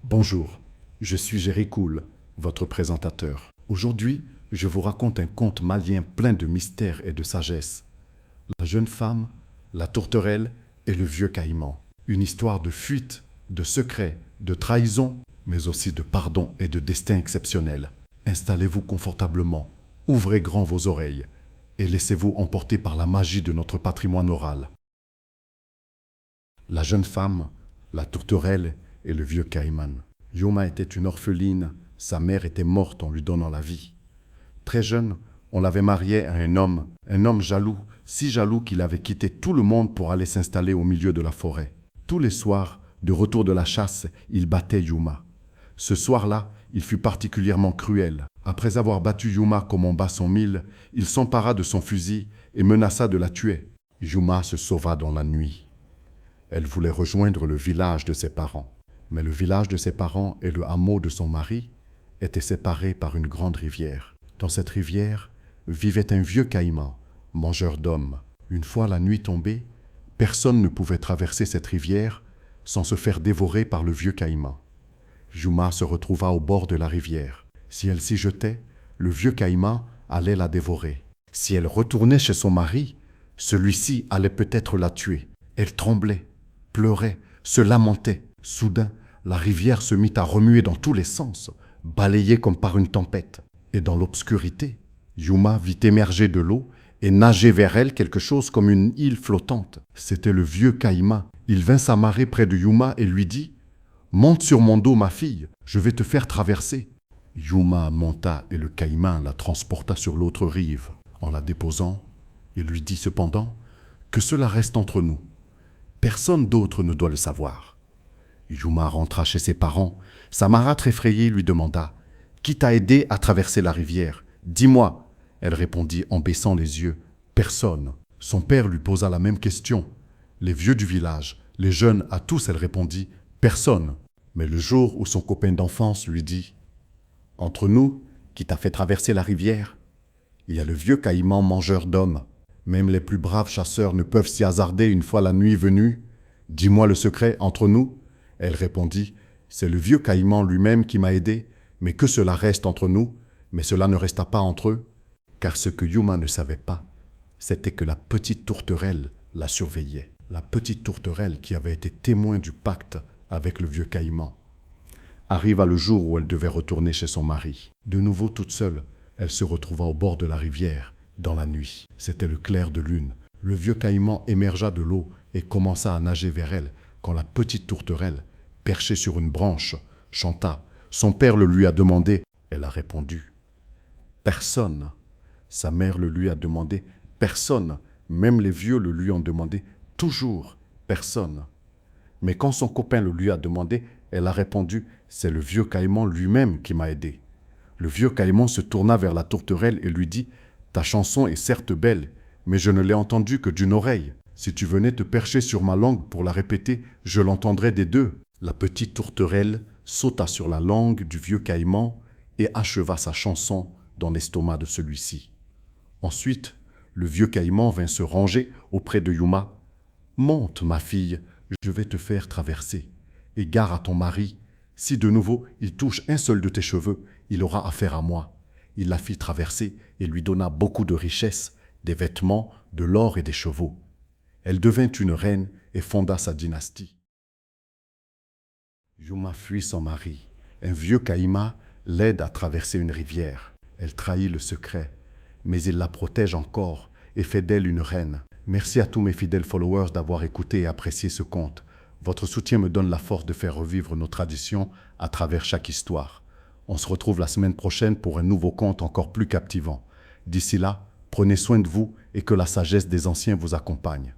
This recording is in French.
Bonjour, je suis Jerry Cool, votre présentateur. Aujourd'hui, je vous raconte un conte malien plein de mystère et de sagesse. La jeune femme, la tourterelle et le vieux caïman. Une histoire de fuite, de secret, de trahison, mais aussi de pardon et de destin exceptionnel. Installez-vous confortablement, ouvrez grand vos oreilles et laissez-vous emporter par la magie de notre patrimoine oral. La jeune femme, la tourterelle et le vieux caïman. Yuma était une orpheline, sa mère était morte en lui donnant la vie. Très jeune, on l'avait mariée à un homme jaloux, si jaloux qu'il avait quitté tout le monde pour aller s'installer au milieu de la forêt. Tous les soirs, de retour de la chasse, il battait Yuma. Ce soir-là, il fut particulièrement cruel. Après avoir battu Yuma comme on bat son mille, il s'empara de son fusil et menaça de la tuer. Yuma se sauva dans la nuit. Elle voulait rejoindre le village de ses parents. Mais le village de ses parents et le hameau de son mari étaient séparés par une grande rivière. Dans cette rivière vivait un vieux caïman, mangeur d'hommes. Une fois la nuit tombée, personne ne pouvait traverser cette rivière sans se faire dévorer par le vieux caïman. Yuma se retrouva au bord de la rivière. Si elle s'y jetait, le vieux caïman allait la dévorer. Si elle retournait chez son mari, celui-ci allait peut-être la tuer. Elle tremblait, pleurait, se lamentait. Soudain, la rivière se mit à remuer dans tous les sens, balayée comme par une tempête. Et dans l'obscurité, Yuma vit émerger de l'eau et nager vers elle quelque chose comme une île flottante. C'était le vieux caïman. Il vint s'amarrer près de Yuma et lui dit « Monte sur mon dos, ma fille, je vais te faire traverser. » Yuma monta et le caïman la transporta sur l'autre rive. En la déposant, il lui dit cependant que cela reste entre nous. Personne d'autre ne doit le savoir. Yuma rentra chez ses parents. Sa marâtre effrayée lui demanda « Qui t'a aidé à traverser la rivière? Dis-moi !» Elle répondit en baissant les yeux « Personne. » Son père lui posa la même question. Les vieux du village, les jeunes, à tous elle répondit « Personne. » Mais le jour où son copain d'enfance lui dit « Entre nous, qui t'a fait traverser la rivière? Il y a le vieux caïman mangeur d'hommes. Même les plus braves chasseurs ne peuvent s'y hasarder une fois la nuit venue. Dis-moi le secret entre nous. » Elle répondit « C'est le vieux caïman lui-même qui m'a aidé, mais que cela reste entre nous. » Mais cela ne resta pas entre eux, car ce que Yuma ne savait pas, c'était que la petite tourterelle la surveillait. La petite tourterelle qui avait été témoin du pacte avec le vieux caïman. Arriva le jour où elle devait retourner chez son mari. De nouveau toute seule, elle se retrouva au bord de la rivière, dans la nuit. C'était le clair de lune. Le vieux caïman émergea de l'eau et commença à nager vers elle, quand la petite tourterelle, perchée sur une branche, chanta. Son père le lui a demandé. Elle a répondu « Personne. » Sa mère le lui a demandé. Personne. Même les vieux le lui ont demandé. Toujours personne. Mais quand son copain le lui a demandé, elle a répondu « C'est le vieux caïman lui-même qui m'a aidé. » Le vieux caïman se tourna vers la tourterelle et lui dit « Ta chanson est certes belle, mais je ne l'ai entendue que d'une oreille. Si tu venais te percher sur ma langue pour la répéter, je l'entendrais des deux. » La petite tourterelle sauta sur la langue du vieux caïman et acheva sa chanson dans l'estomac de celui-ci. Ensuite, le vieux caïman vint se ranger auprès de Yuma. « Monte, ma fille, je vais te faire traverser. Et gare à ton mari. Si de nouveau il touche un seul de tes cheveux, il aura affaire à moi. » Il la fit traverser et lui donna beaucoup de richesses, des vêtements, de l'or et des chevaux. Elle devint une reine et fonda sa dynastie. Yuma fuit son mari. Un vieux caïman l'aide à traverser une rivière. Elle trahit le secret, mais il la protège encore et fait d'elle une reine. Merci à tous mes fidèles followers d'avoir écouté et apprécié ce conte. Votre soutien me donne la force de faire revivre nos traditions à travers chaque histoire. On se retrouve la semaine prochaine pour un nouveau conte encore plus captivant. D'ici là, prenez soin de vous et que la sagesse des anciens vous accompagne.